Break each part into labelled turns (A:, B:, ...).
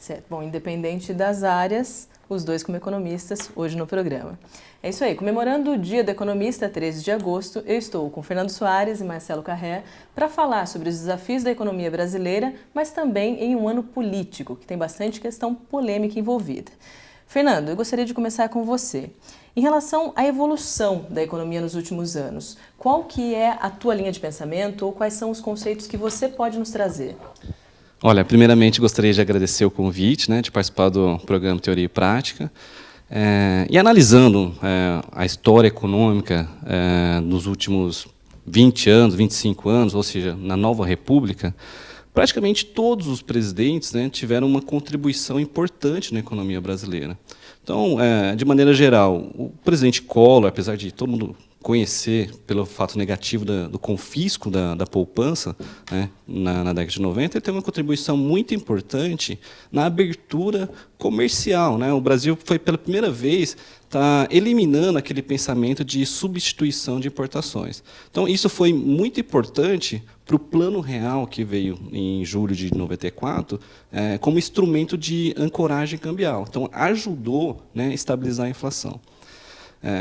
A: Certo. Bom, independente das áreas, os dois como economistas hoje no programa. É isso aí. Comemorando o Dia do Economista, 13 de agosto, eu estou com Fernando Soares e Marcelo Carré para falar sobre os desafios da economia brasileira, mas também em um ano político, que tem bastante questão polêmica envolvida. Fernando, eu gostaria de começar com você. Em relação à evolução da economia nos últimos anos, qual que é a tua linha de pensamento ou quais são os conceitos que você pode nos trazer?
B: Olha, primeiramente gostaria de agradecer o convite, de participar do programa Teoria e Prática. E analisando a história econômica nos últimos 20 anos, 25 anos, ou seja, na nova república, praticamente todos os presidentes tiveram uma contribuição importante na economia brasileira. Então, de maneira geral, o presidente Collor, apesar de todo mundo conhecer pelo fato negativo do confisco da poupança na década de 90, ele teve uma contribuição muito importante na abertura comercial. O Brasil foi, pela primeira vez, eliminando aquele pensamento de substituição de importações. Então, isso foi muito importante para o Plano Real, que veio em julho de 94, como instrumento de ancoragem cambial. Então, ajudou a estabilizar a inflação.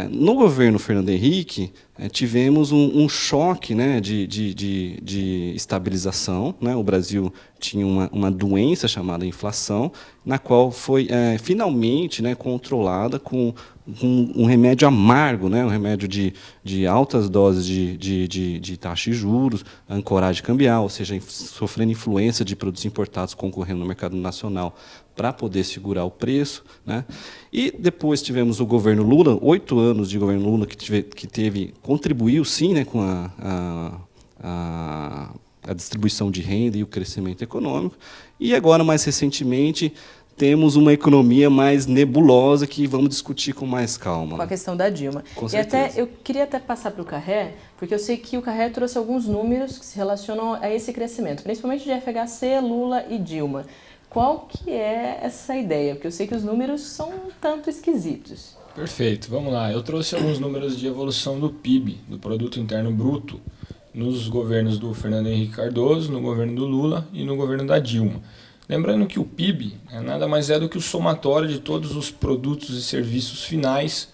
B: No governo Fernando Henrique, tivemos um choque de estabilização. O Brasil tinha uma doença chamada inflação, na qual foi finalmente controlada com um remédio amargo, um remédio de altas doses de taxa de juros, ancoragem cambial, ou seja, sofrendo influência de produtos importados concorrendo no mercado nacional para poder segurar o preço. E depois tivemos o governo Lula, 8 anos de governo Lula, que contribuiu, sim, com a distribuição de renda e o crescimento econômico. E agora, mais recentemente, temos uma economia mais nebulosa que vamos discutir com mais calma.
A: Com a questão da Dilma.
B: Com certeza.
A: Eu queria passar para o Carré, porque eu sei que o Carré trouxe alguns números que se relacionam a esse crescimento, principalmente de FHC, Lula e Dilma. Qual que é essa ideia? Porque eu sei que os números são um tanto esquisitos.
C: Perfeito, vamos lá. Eu trouxe alguns números de evolução do PIB, do Produto Interno Bruto, nos governos do Fernando Henrique Cardoso, no governo do Lula e no governo da Dilma. Lembrando que o PIB nada mais é do que o somatório de todos os produtos e serviços finais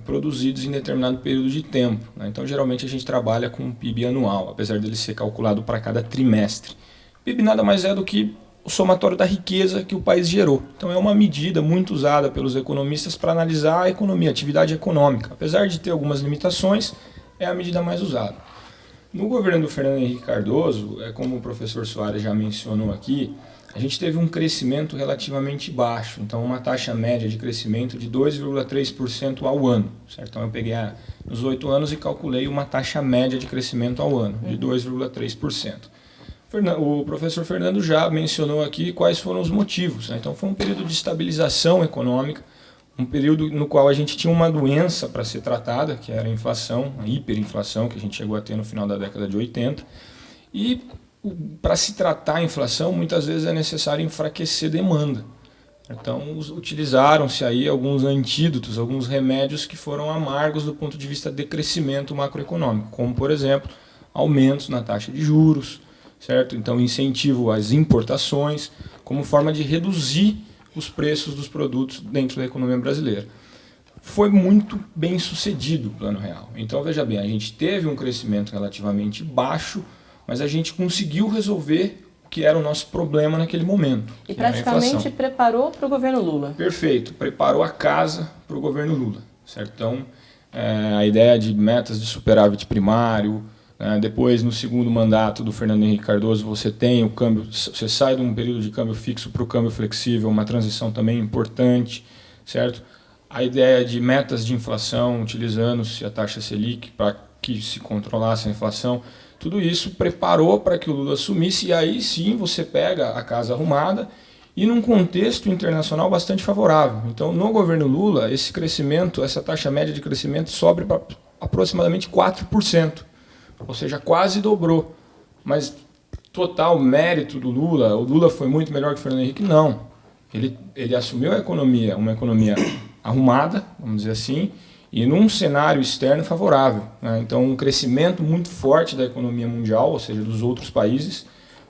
C: produzidos em determinado período de tempo. Então, geralmente, a gente trabalha com um PIB anual, apesar dele ser calculado para cada trimestre. O PIB nada mais é do que o somatório da riqueza que o país gerou. Então, é uma medida muito usada pelos economistas para analisar a economia, a atividade econômica. Apesar de ter algumas limitações, é a medida mais usada. No governo do Fernando Henrique Cardoso, como o professor Soares já mencionou aqui, a gente teve um crescimento relativamente baixo, então uma taxa média de crescimento de 2,3% ao ano. Certo? Então eu peguei nos 8 anos e calculei uma taxa média de crescimento ao ano, de 2,3%. O professor Fernando já mencionou aqui quais foram os motivos. Então foi um período de estabilização econômica, um período no qual a gente tinha uma doença para ser tratada, que era a inflação, a hiperinflação, que a gente chegou a ter no final da década de 80. E para se tratar a inflação, muitas vezes é necessário enfraquecer demanda. Então, utilizaram-se aí alguns antídotos, alguns remédios que foram amargos do ponto de vista de crescimento macroeconômico, como, por exemplo, aumentos na taxa de juros, certo? Então, incentivo às importações, como forma de reduzir os preços dos produtos dentro da economia brasileira. Foi muito bem sucedido o Plano Real. Então, veja bem, a gente teve um crescimento relativamente baixo, mas a gente conseguiu resolver o que era o nosso problema naquele momento.
A: E praticamente preparou para o governo Lula.
C: Perfeito, preparou a casa para o governo Lula. Certo? Então, a ideia de metas de superávit primário, depois no segundo mandato do Fernando Henrique Cardoso você tem o câmbio, você sai de um período de câmbio fixo para o câmbio flexível, uma transição também importante, certo? A ideia de metas de inflação, utilizando-se a taxa Selic para que se controlasse a inflação, tudo isso preparou para que o Lula assumisse, e aí sim você pega a casa arrumada e num contexto internacional bastante favorável. Então, no governo Lula, esse crescimento, essa taxa média de crescimento sobe para aproximadamente 4%, ou seja, quase dobrou. Mas total mérito do Lula, o Lula foi muito melhor que o Fernando Henrique? Não. Ele assumiu a economia, uma economia arrumada, vamos dizer assim, e num cenário externo favorável. Então, um crescimento muito forte da economia mundial, ou seja, dos outros países,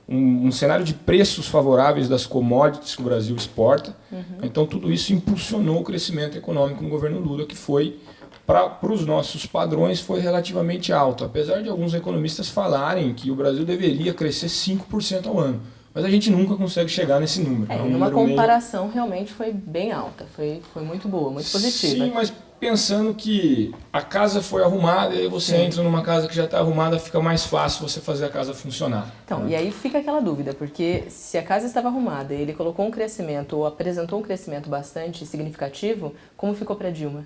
C: um cenário de preços favoráveis das commodities que o Brasil exporta. Então, tudo isso impulsionou o crescimento econômico no governo Lula, que foi, para os nossos padrões, foi relativamente alto. Apesar de alguns economistas falarem que o Brasil deveria crescer 5% ao ano. Mas a gente nunca consegue chegar nesse número.
A: Numa comparação, realmente foi bem alta, foi muito boa, muito positiva.
C: Sim, mas pensando que a casa foi arrumada e aí você entra numa casa que já está arrumada, fica mais fácil você fazer a casa funcionar.
A: Então, e aí fica aquela dúvida, porque se a casa estava arrumada e ele colocou um crescimento ou apresentou um crescimento bastante significativo, como ficou para Dilma?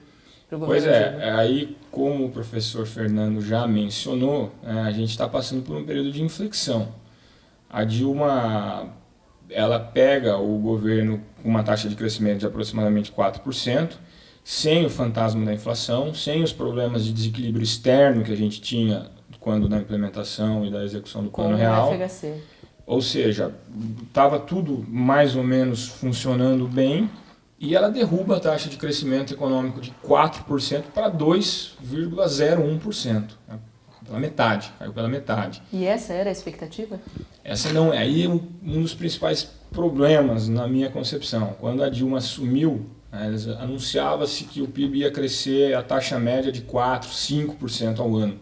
C: Pois é, aí como o professor Fernando já mencionou, a gente está passando por um período de inflexão. A Dilma, ela pega o governo com uma taxa de crescimento de aproximadamente 4%, sem o fantasma da inflação, sem os problemas de desequilíbrio externo que a gente tinha quando da implementação e da execução do Plano Real.
A: FHC.
C: Ou seja, estava tudo mais ou menos funcionando bem e ela derruba a taxa de crescimento econômico de 4% para 2,01%. Pela metade, caiu pela metade.
A: E essa era a expectativa?
C: Essa não é. Aí um dos principais problemas na minha concepção. Quando a Dilma assumiu, anunciava-se que o PIB ia crescer a taxa média de 4%, 5% ao ano.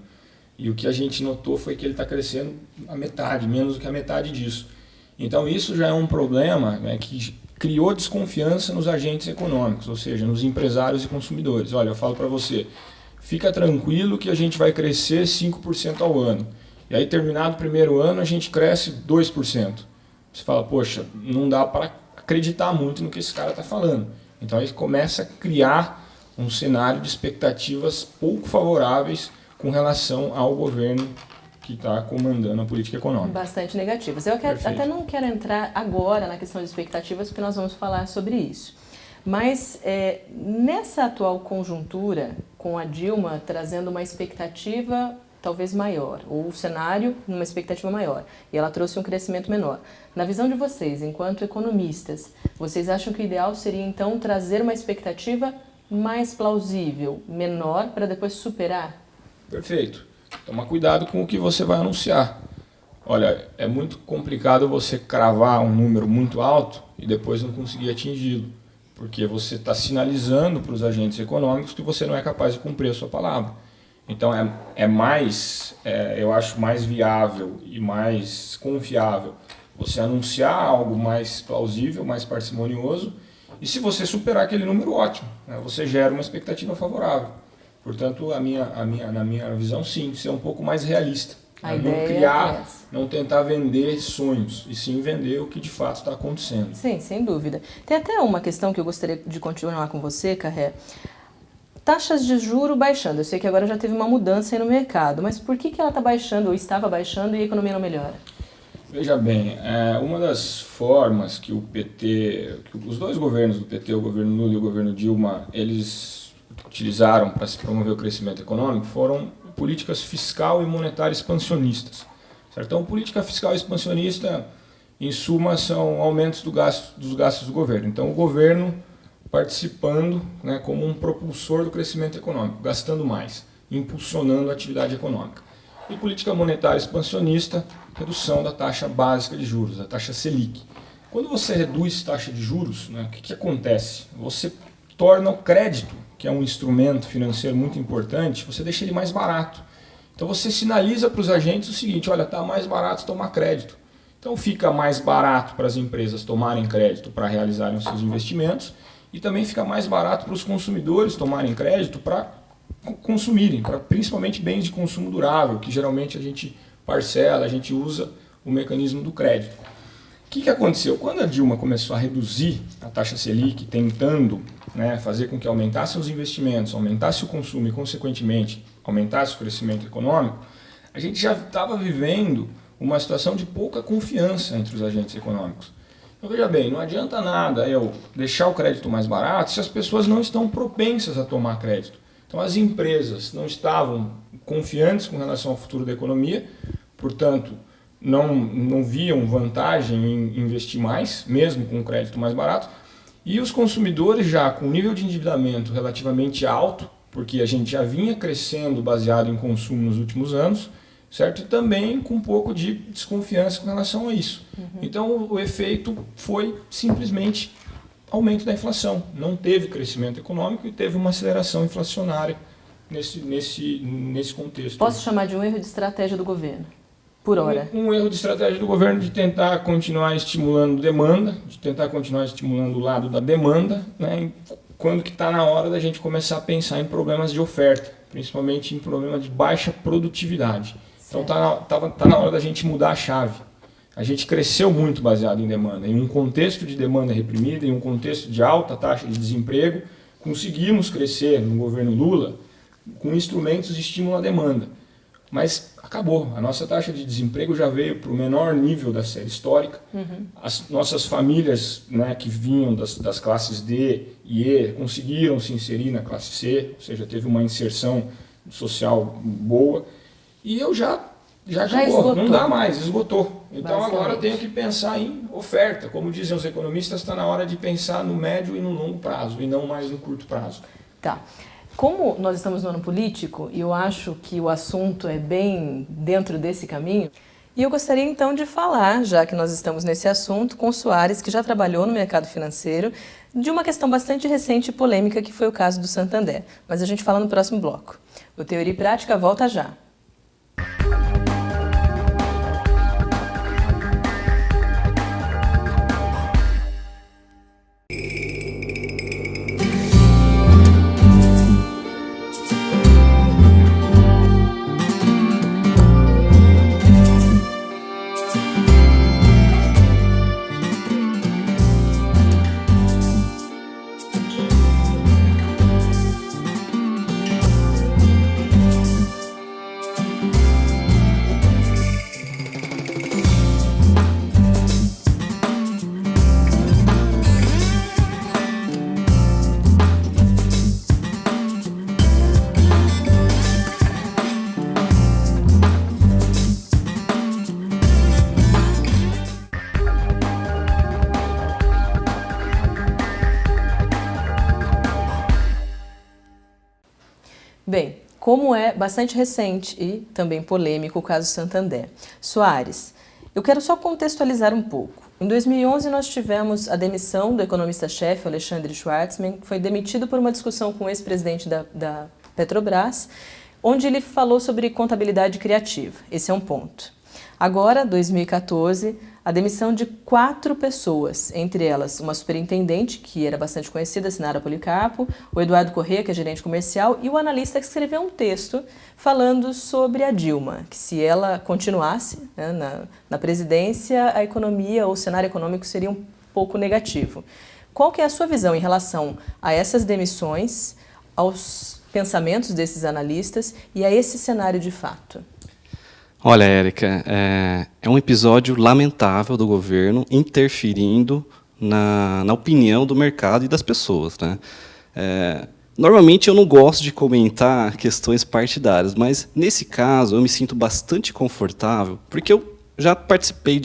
C: E o que a gente notou foi que ele está crescendo a metade, menos do que a metade disso. Então isso já é um problema, que criou desconfiança nos agentes econômicos, ou seja, nos empresários e consumidores. Olha, eu falo para você, fica tranquilo que a gente vai crescer 5% ao ano. E aí, terminado o primeiro ano, a gente cresce 2%. Você fala, poxa, não dá para acreditar muito no que esse cara está falando. Então, aí começa a criar um cenário de expectativas pouco favoráveis com relação ao governo que está comandando a política econômica.
A: Bastante negativas. Eu até não quero entrar agora na questão de expectativas, porque nós vamos falar sobre isso. Mas nessa atual conjuntura, com a Dilma trazendo uma expectativa talvez maior, ou o cenário numa expectativa maior, e ela trouxe um crescimento menor. Na visão de vocês, enquanto economistas, vocês acham que o ideal seria então trazer uma expectativa mais plausível, menor, para depois superar?
C: Perfeito. Toma cuidado com o que você vai anunciar. Olha, é muito complicado você cravar um número muito alto e depois não conseguir atingi-lo. Porque você está sinalizando para os agentes econômicos que você não é capaz de cumprir a sua palavra. Então eu acho mais viável e mais confiável você anunciar algo mais plausível, mais parcimonioso, e se você superar aquele número, ótimo, você gera uma expectativa favorável. Portanto, na minha visão, sim, ser um pouco mais realista. Não criar, não tentar vender sonhos, e sim vender o que de fato está acontecendo.
A: Sim, sem dúvida. Tem até uma questão que eu gostaria de continuar com você, Carré. Taxas de juro baixando. Eu sei que agora já teve uma mudança aí no mercado, mas por que ela está baixando ou estava baixando e a economia não melhora?
C: Veja bem, uma das formas que o PT, que os dois governos do PT, o governo Lula e o governo Dilma, eles utilizaram para se promover o crescimento econômico foram políticas fiscal e monetária expansionistas. Certo? Então, política fiscal expansionista, em suma, são aumentos dos gastos do governo. Então, o governo participando, como um propulsor do crescimento econômico, gastando mais, impulsionando a atividade econômica. E política monetária expansionista, redução da taxa básica de juros, da taxa Selic. Quando você reduz taxa de juros, o que acontece? Você torna o crédito, que é um instrumento financeiro muito importante, você deixa ele mais barato. Então você sinaliza para os agentes o seguinte, olha, está mais barato tomar crédito. Então fica mais barato para as empresas tomarem crédito para realizarem os seus investimentos e também fica mais barato para os consumidores tomarem crédito para consumirem, para principalmente bens de consumo durável, que geralmente a gente parcela, a gente usa o mecanismo do crédito. O que aconteceu? Quando a Dilma começou a reduzir a taxa Selic, tentando fazer com que aumentassem os investimentos, aumentasse o consumo e, consequentemente, aumentasse o crescimento econômico, a gente já estava vivendo uma situação de pouca confiança entre os agentes econômicos. Então, veja bem, não adianta nada eu deixar o crédito mais barato se as pessoas não estão propensas a tomar crédito. Então, as empresas não estavam confiantes com relação ao futuro da economia, portanto, não viam vantagem em investir mais, mesmo com um crédito mais barato, e os consumidores já com nível de endividamento relativamente alto, porque a gente já vinha crescendo baseado em consumo nos últimos anos, certo? E também com um pouco de desconfiança com relação a isso. Então, o efeito foi simplesmente aumento da inflação. Não teve crescimento econômico e teve uma aceleração inflacionária nesse contexto.
A: Posso chamar de um erro de estratégia do governo, por hora?
C: Um erro de estratégia do governo de tentar continuar estimulando demanda, de tentar continuar estimulando o lado da demanda, né, quando que está na hora da gente começar a pensar em problemas de oferta, principalmente em problemas de baixa produtividade. Então tá na hora da gente mudar a chave. A gente cresceu muito baseado em demanda. Em um contexto de demanda reprimida, em um contexto de alta taxa de desemprego, conseguimos crescer no governo Lula com instrumentos de estímulo à demanda. Mas acabou. A nossa taxa de desemprego já veio para o menor nível da série histórica. As nossas famílias, né, que vinham das classes D e E conseguiram se inserir na classe C, ou seja, teve uma inserção social boa. E eu já acabou,
A: esgotou.
C: Não dá mais, esgotou. Então agora eu tenho que pensar em oferta. Como dizem os economistas, está na hora de pensar no médio e no longo prazo, e não mais no curto prazo.
A: Tá. Como nós estamos no ano político, e eu acho que o assunto é bem dentro desse caminho, e eu gostaria então de falar, já que nós estamos nesse assunto, com o Soares, que já trabalhou no mercado financeiro, de uma questão bastante recente e polêmica, que foi o caso do Santander. Mas a gente fala no próximo bloco. O Teoria e Prática volta já. Bem, como é bastante recente e também polêmico o caso Santander. Soares, eu quero só contextualizar um pouco. Em 2011 nós tivemos a demissão do economista-chefe Alexandre Schwartzman, que foi demitido por uma discussão com o ex-presidente da Petrobras, onde ele falou sobre contabilidade criativa. Esse é um ponto. Agora, 2014, a demissão de 4 pessoas, entre elas uma superintendente, que era bastante conhecida, Sinara Policarpo, o Eduardo Corrêa, que é gerente comercial, e o analista que escreveu um texto falando sobre a Dilma, que se ela continuasse, né, na presidência, a economia ou o cenário econômico seria um pouco negativo. Qual que é a sua visão em relação a essas demissões, aos pensamentos desses analistas e a esse cenário de fato?
B: Olha, Érica, é um episódio lamentável do governo interferindo na opinião do mercado e das pessoas, né? Normalmente eu não gosto de comentar questões partidárias, mas nesse caso eu me sinto bastante confortável, porque eu já participei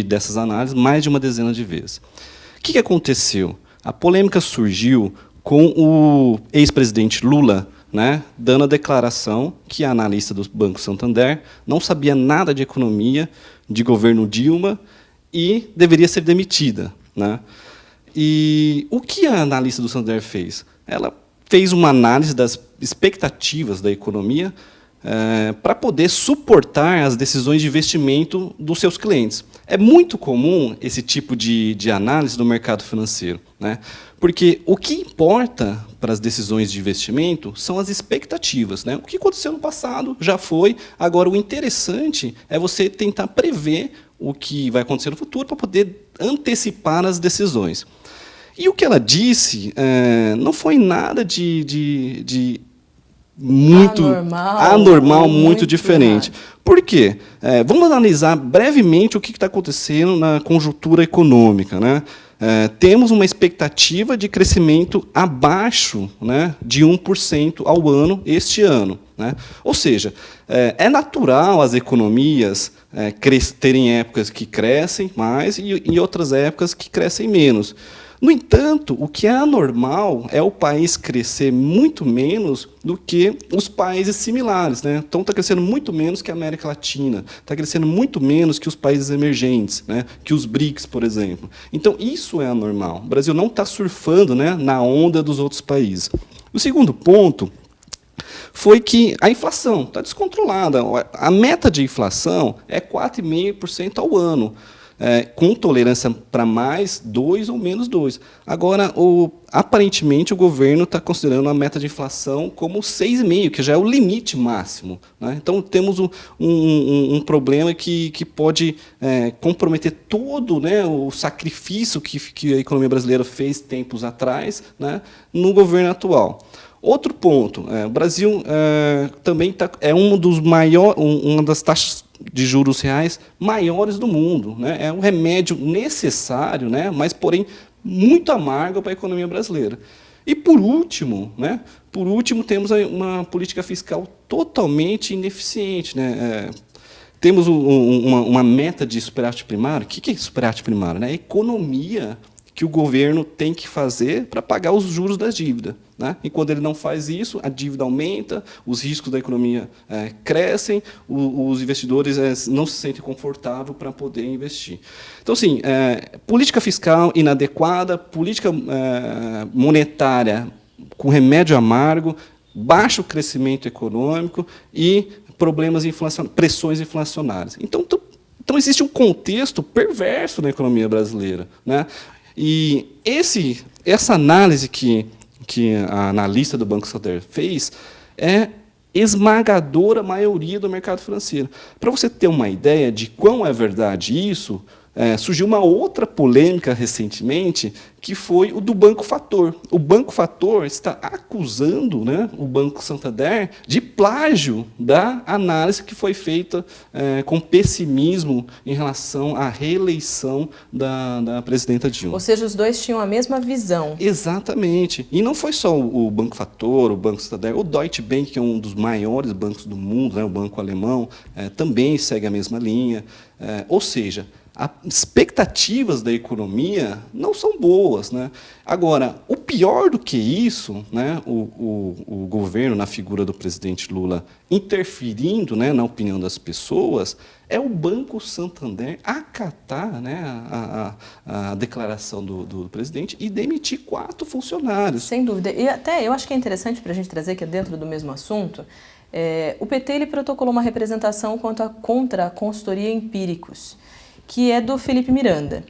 B: dessas análises mais de uma dezena de vezes. O que aconteceu? A polêmica surgiu com o ex-presidente Lula, né, dando a declaração que a analista do Banco Santander não sabia nada de economia, de governo Dilma, e deveria ser demitida, né? E o que a analista do Santander fez? Ela fez uma análise das expectativas da economia para poder suportar as decisões de investimento dos seus clientes. É muito comum esse tipo de análise no mercado financeiro, né? Porque o que importa para as decisões de investimento são as expectativas, né? O que aconteceu no passado já foi, agora o interessante é você tentar prever o que vai acontecer no futuro para poder antecipar as decisões. E o que ela disse não foi nada de muito anormal, muito diferente. Por quê? Vamos analisar brevemente o que está acontecendo na conjuntura econômica, né? Temos uma expectativa de crescimento abaixo, né, de 1% ao ano este ano, né? Ou seja, é natural as economias terem épocas que crescem mais e outras épocas que crescem menos. No entanto, o que é anormal é o país crescer muito menos do que os países similares, né? Então, está crescendo muito menos que a América Latina, está crescendo muito menos que os países emergentes, né? Que os BRICS, por exemplo. Então, isso é anormal. O Brasil não está surfando, né, na onda dos outros países. O segundo ponto foi que a inflação está descontrolada. A meta de inflação é 4,5% ao ano, com tolerância para mais 2 ou menos 2. Agora, aparentemente, o governo está considerando a meta de inflação como 6,5%, que já é o limite máximo, né? Então, temos um problema que pode comprometer todo, né, o sacrifício que a economia brasileira fez tempos atrás, né, no governo atual. Outro ponto, o Brasil também é uma das taxas de juros reais maiores do mundo, né? É um remédio necessário, né, mas, porém, muito amargo para a economia brasileira. E, por último, temos uma política fiscal totalmente ineficiente, né? Temos uma meta de superávit primário. O que é superávit primário? É a economia que o governo tem que fazer para pagar os juros da dívida, né? E quando ele não faz isso, a dívida aumenta, os riscos da economia crescem, os investidores não se sentem confortáveis para poder investir. Então, assim, política fiscal inadequada, política monetária com remédio amargo, baixo crescimento econômico e pressões inflacionárias. Então, existe um contexto perverso na economia brasileira, né? E essa análise que a analista do Banco Santander fez é esmagadora maioria do mercado financeiro. Para você ter uma ideia de quão é verdade isso, surgiu uma outra polêmica recentemente, que foi o do Banco Fator. O Banco Fator está acusando, né, o Banco Santander de plágio da análise que foi feita com pessimismo em relação à reeleição da presidenta Dilma.
A: Ou seja, os dois tinham a mesma visão.
B: Exatamente. E não foi só o Banco Fator, o Banco Santander, o Deutsche Bank, que é um dos maiores bancos do mundo, né, o banco alemão, também segue a mesma linha. Ou seja, as expectativas da economia não são boas, né? Agora, o pior do que isso, né, o governo, na figura do presidente Lula, interferindo, né, na opinião das pessoas, é o Banco Santander acatar, né, a declaração do presidente e demitir 4 funcionários.
A: Sem dúvida. E até eu acho que é interessante para a gente trazer, que é dentro do mesmo assunto, o PT ele protocolou uma representação contra a consultoria Empíricos, que é do Felipe Miranda,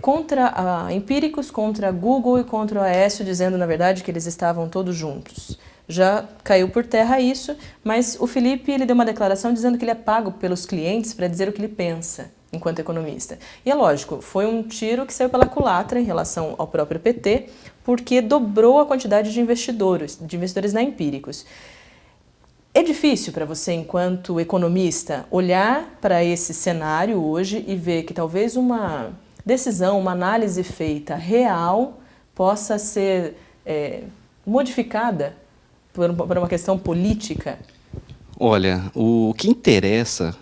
A: contra a Empíricos, contra a Google e contra o Aécio, dizendo, na verdade, que eles estavam todos juntos. Já caiu por terra isso, mas o Felipe ele deu uma declaração dizendo que ele é pago pelos clientes para dizer o que ele pensa, enquanto economista. E é lógico, foi um tiro que saiu pela culatra em relação ao próprio PT, porque dobrou a quantidade de investidores na Empíricos. É difícil para você, enquanto economista, olhar para esse cenário hoje e ver que talvez uma decisão, uma análise feita real possa ser modificada por uma questão política?
B: Olha, o que interessa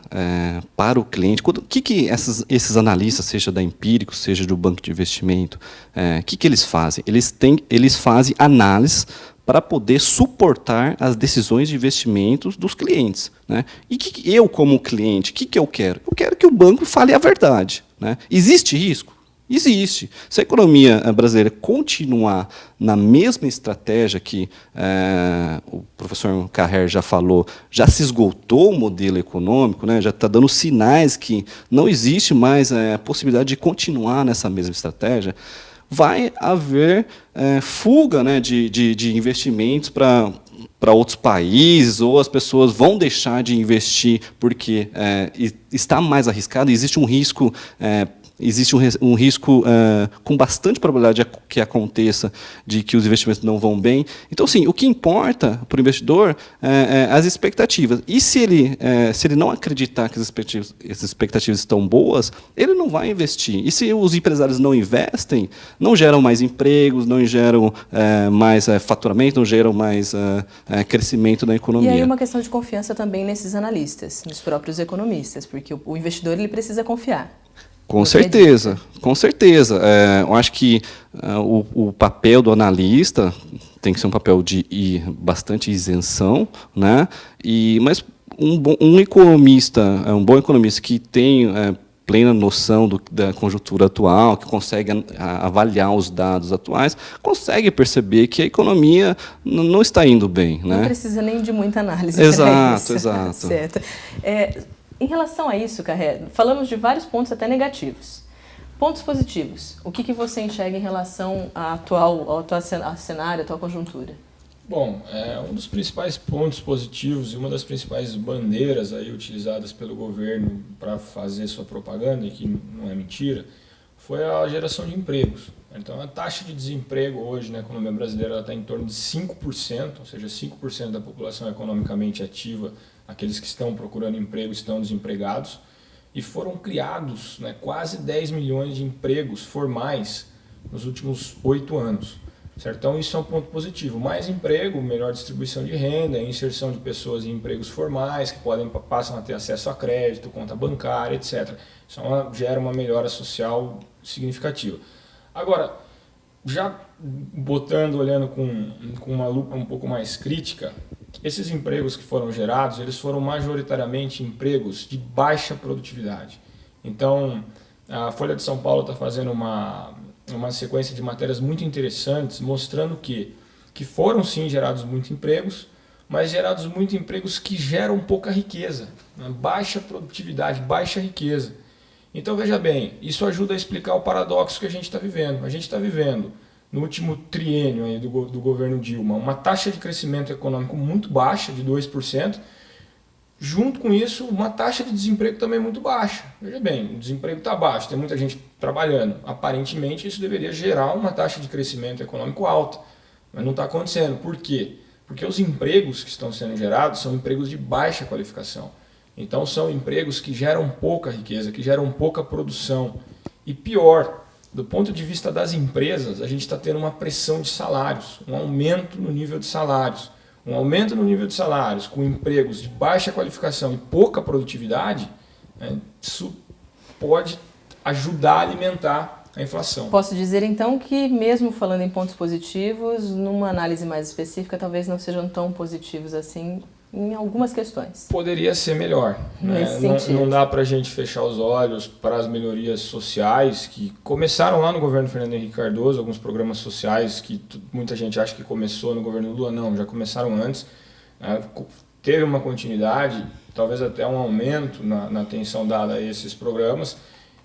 B: para o cliente, o que esses analistas, seja da Empíricos, seja do banco de investimento, o que eles fazem? Eles fazem análises para poder suportar as decisões de investimentos dos clientes, né? E eu, como cliente, o que eu quero? Eu quero que o banco fale a verdade, né? Existe risco? Existe. Se a economia brasileira continuar na mesma estratégia que o professor Carrer já falou, já se esgotou o modelo econômico, né, já está dando sinais que não existe mais a possibilidade de continuar nessa mesma estratégia, vai haver fuga, né, de investimentos para outros países, ou as pessoas vão deixar de investir porque está mais arriscado, existe um risco com bastante probabilidade que aconteça de que os investimentos não vão bem. Então, sim, o que importa para o investidor é as expectativas. E se ele não acreditar que as expectativas estão boas, ele não vai investir. E se os empresários não investem, não geram mais empregos, não geram mais faturamento, não geram mais crescimento da economia.
A: E aí uma questão de confiança também nesses analistas, nos próprios economistas, porque o investidor ele precisa confiar.
B: Com certeza, com certeza. Eu acho que o papel do analista tem que ser um papel de bastante isenção, né? Mas um bom economista que tem plena noção da conjuntura atual, que consegue avaliar os dados atuais, consegue perceber que a economia não está indo bem.
A: Não
B: né?
A: precisa nem de muita análise.
B: Exato, exato.
A: Certo. Em relação a isso, Carré, falamos de vários pontos até negativos. Pontos positivos. O que você enxerga em relação ao atual cenário, à atual conjuntura?
C: Bom, um dos principais pontos positivos e uma das principais bandeiras aí utilizadas pelo governo para fazer sua propaganda, e que não é mentira, foi a geração de empregos. Então, a taxa de desemprego hoje na economia brasileira está em torno de 5%, ou seja, 5% da população economicamente ativa, aqueles que estão procurando emprego, estão desempregados, e foram criados quase 10 milhões de empregos formais nos últimos 8 anos. Certo? Então, isso é um ponto positivo. Mais emprego, melhor distribuição de renda, inserção de pessoas em empregos formais, que passam a ter acesso a crédito, conta bancária, etc. Isso gera uma melhora social significativa. Agora, já olhando com uma lupa um pouco mais crítica, esses empregos que foram gerados, eles foram majoritariamente empregos de baixa produtividade. Então, a Folha de São Paulo está fazendo uma sequência de matérias muito interessantes, mostrando que foram sim gerados muitos empregos, mas gerados muitos empregos que geram pouca riqueza, baixa produtividade, baixa riqueza. Então veja bem, isso ajuda a explicar o paradoxo que a gente está vivendo. A gente está vivendo, no último triênio aí do governo Dilma, uma taxa de crescimento econômico muito baixa, de 2%, junto com isso, uma taxa de desemprego também muito baixa. Veja bem, o desemprego está baixo, tem muita gente trabalhando. Aparentemente, isso deveria gerar uma taxa de crescimento econômico alta, mas não está acontecendo. Por quê? Porque os empregos que estão sendo gerados são empregos de baixa qualificação. Então, são empregos que geram pouca riqueza, que geram pouca produção. E pior, do ponto de vista das empresas, a gente está tendo uma pressão de salários, um aumento no nível de salários. Um aumento no nível de salários com empregos de baixa qualificação e pouca produtividade, isso pode ajudar a alimentar a inflação.
A: Posso dizer então que, mesmo falando em pontos positivos, numa análise mais específica, talvez não sejam tão positivos assim em algumas questões.
C: Poderia ser melhor. Não dá para a gente fechar os olhos para as melhorias sociais que começaram lá no governo Fernando Henrique Cardoso, alguns programas sociais que muita gente acha que começou no governo Lula, não, já começaram antes. Teve uma continuidade, talvez até um aumento na atenção dada a esses programas,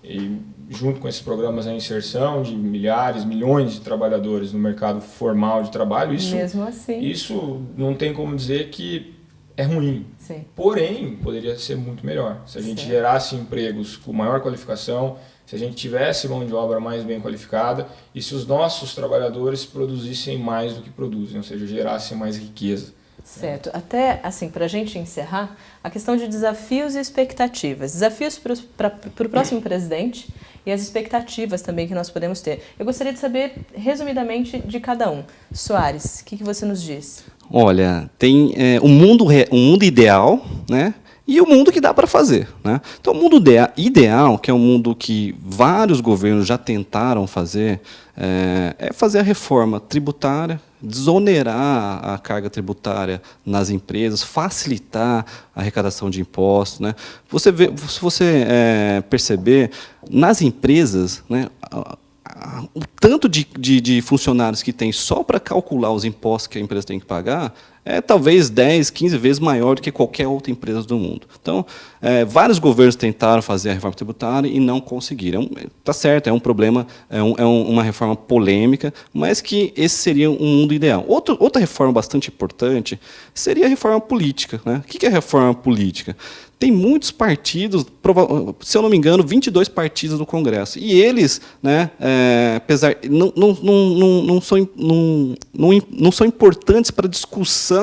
C: e junto com esses programas a inserção de milhões de trabalhadores no mercado formal de trabalho.
A: Mesmo assim,
C: isso não tem como dizer que é ruim.
A: Sim.
C: Porém, poderia ser muito melhor. Se a gente gerasse empregos com maior qualificação, se a gente tivesse mão de obra mais bem qualificada e se os nossos trabalhadores produzissem mais do que produzem, ou seja, gerassem mais riqueza.
A: Certo. Até, assim, para a gente encerrar, a questão de desafios e expectativas. Desafios para o próximo presidente e as expectativas também que nós podemos ter. Eu gostaria de saber, resumidamente, de cada um. Soares, o que você nos diz?
B: Olha, tem um mundo ideal, né? E o mundo que dá para fazer, né? Então, o mundo ideal, que é um mundo que vários governos já tentaram fazer, é fazer a reforma tributária, desonerar a carga tributária nas empresas, facilitar a arrecadação de impostos, né? Se você perceber, nas empresas, né, o tanto de funcionários que tem só para calcular os impostos que a empresa tem que pagar é talvez 10, 15 vezes maior do que qualquer outra empresa do mundo. Então, vários governos tentaram fazer a reforma tributária e não conseguiram. Está certo, é um problema, uma reforma polêmica, mas que esse seria um mundo ideal. Outra reforma bastante importante seria a reforma política, né? O que é a reforma política? Tem muitos partidos, se eu não me engano, 22 partidos no Congresso. E eles, né, apesar não são importantes para a discussão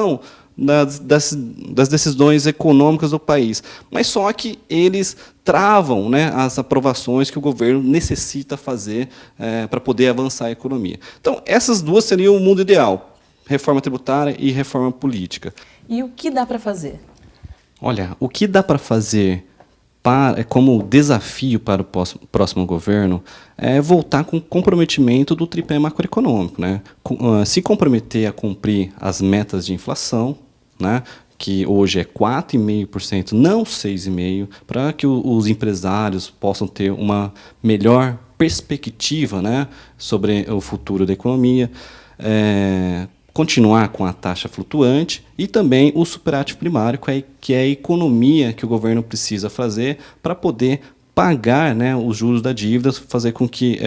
B: das decisões econômicas do país, mas só que eles travam, né, as aprovações que o governo necessita fazer para poder avançar a economia. Então, essas duas seriam o mundo ideal, reforma tributária e reforma política.
A: E o que dá para fazer?
B: Olha, o que dá para fazer como desafio para o próximo governo voltar com o comprometimento do tripé macroeconômico, né? Se comprometer a cumprir as metas de inflação, né? Que hoje é 4,5%, não 6,5%, para que os empresários possam ter uma melhor perspectiva, né, sobre o futuro da economia, continuar com a taxa flutuante e também o superávit primário, que é a economia que o governo precisa fazer para poder pagar, né, os juros da dívida, fazer com que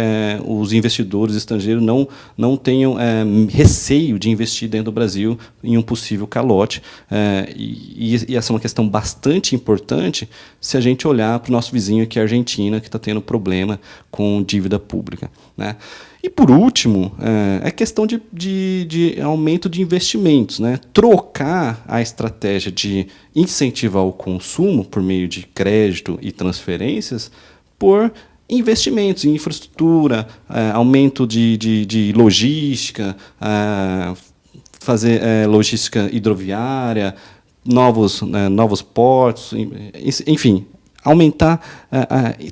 B: os investidores estrangeiros não tenham receio de investir dentro do Brasil em um possível calote. E essa é uma questão bastante importante se a gente olhar para o nosso vizinho aqui, a Argentina, que está tendo problema com dívida pública, né? E, por último, é questão de aumento de investimentos, né? Trocar a estratégia de incentivar o consumo por meio de crédito e transferências por investimentos em infraestrutura, aumento de logística, fazer logística hidroviária, novos portos, enfim, aumentar,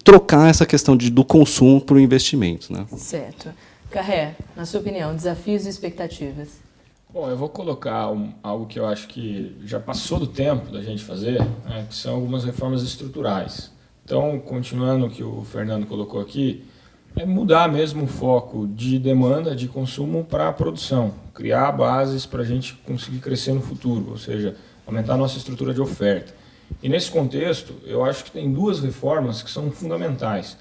B: trocar essa questão do consumo por investimentos, né?
A: Certo. Carré, na sua opinião, desafios e expectativas?
C: Bom, eu vou colocar algo que eu acho que já passou do tempo da gente fazer, né, que são algumas reformas estruturais. Então, continuando o que o Fernando colocou aqui, é mudar mesmo o foco de demanda, de consumo para a produção, criar bases para a gente conseguir crescer no futuro, ou seja, aumentar a nossa estrutura de oferta. E nesse contexto, eu acho que tem duas reformas que são fundamentais.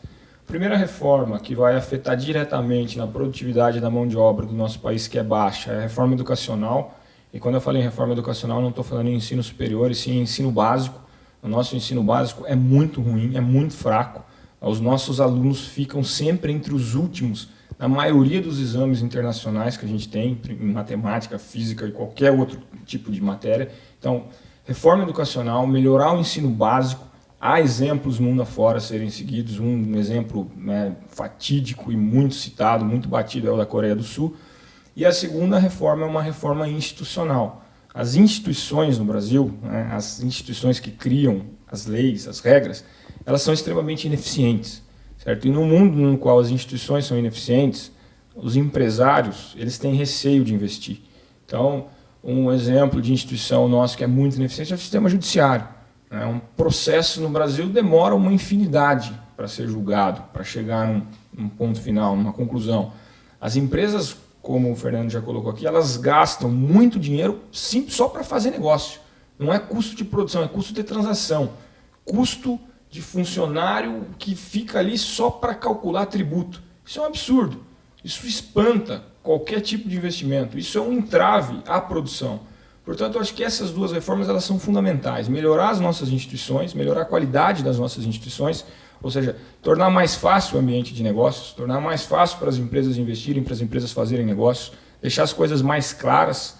C: A primeira reforma, que vai afetar diretamente na produtividade da mão de obra do nosso país, que é baixa, é a reforma educacional. E quando eu falo em reforma educacional, não estou falando em ensino superior, e sim em ensino básico. O nosso ensino básico é muito ruim, é muito fraco. Os nossos alunos ficam sempre entre os últimos na maioria dos exames internacionais que a gente tem, em matemática, física e qualquer outro tipo de matéria. Então, reforma educacional, melhorar o ensino básico. Há exemplos mundo afora a serem seguidos. Um exemplo, né, fatídico e muito citado, muito batido, é o da Coreia do Sul. E a segunda reforma é uma reforma institucional. As instituições no Brasil, né, as instituições que criam as leis, as regras, elas são extremamente ineficientes, certo? E no mundo no qual as instituições são ineficientes, os empresários, eles têm receio de investir. Então, um exemplo de instituição nosso que é muito ineficiente é o sistema judiciário. Um processo no Brasil demora uma infinidade para ser julgado, para chegar num ponto final, numa conclusão. As empresas, como o Fernando já colocou aqui, elas gastam muito dinheiro só para fazer negócio. Não é custo de produção, é custo de transação. Custo de funcionário que fica ali só para calcular tributo. Isso é um absurdo. Isso espanta qualquer tipo de investimento. Isso é um entrave à produção. Portanto, eu acho que essas duas reformas elas são fundamentais. Melhorar as nossas instituições, melhorar a qualidade das nossas instituições, ou seja, tornar mais fácil o ambiente de negócios, tornar mais fácil para as empresas investirem, para as empresas fazerem negócios, deixar as coisas mais claras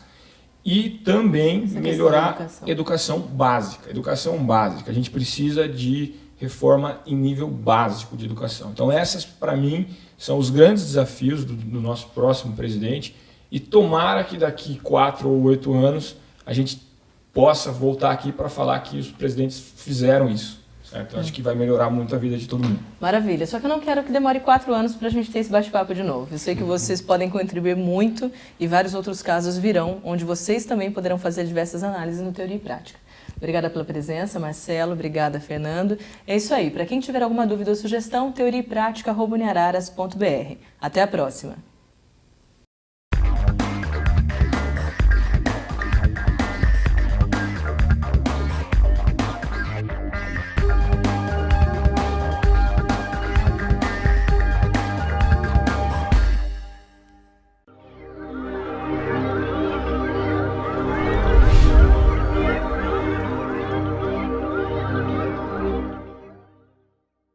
C: e também melhorar a educação básica. Educação básica. A gente precisa de reforma em nível básico de educação. Então, essas, para mim, são os grandes desafios do nosso próximo presidente. E tomara que daqui 4 ou 8 anos a gente possa voltar aqui para falar que os presidentes fizeram isso. Certo? Acho que vai melhorar muito a vida de todo mundo.
A: Maravilha. Só que eu não quero que demore 4 anos para a gente ter esse bate-papo de novo. Eu sei que vocês podem contribuir muito e vários outros casos virão, onde vocês também poderão fazer diversas análises no Teoria e Prática. Obrigada pela presença, Marcelo. Obrigada, Fernando. É isso aí. Para quem tiver alguma dúvida ou sugestão, teoriaeprática@uniararas.br. Até a próxima.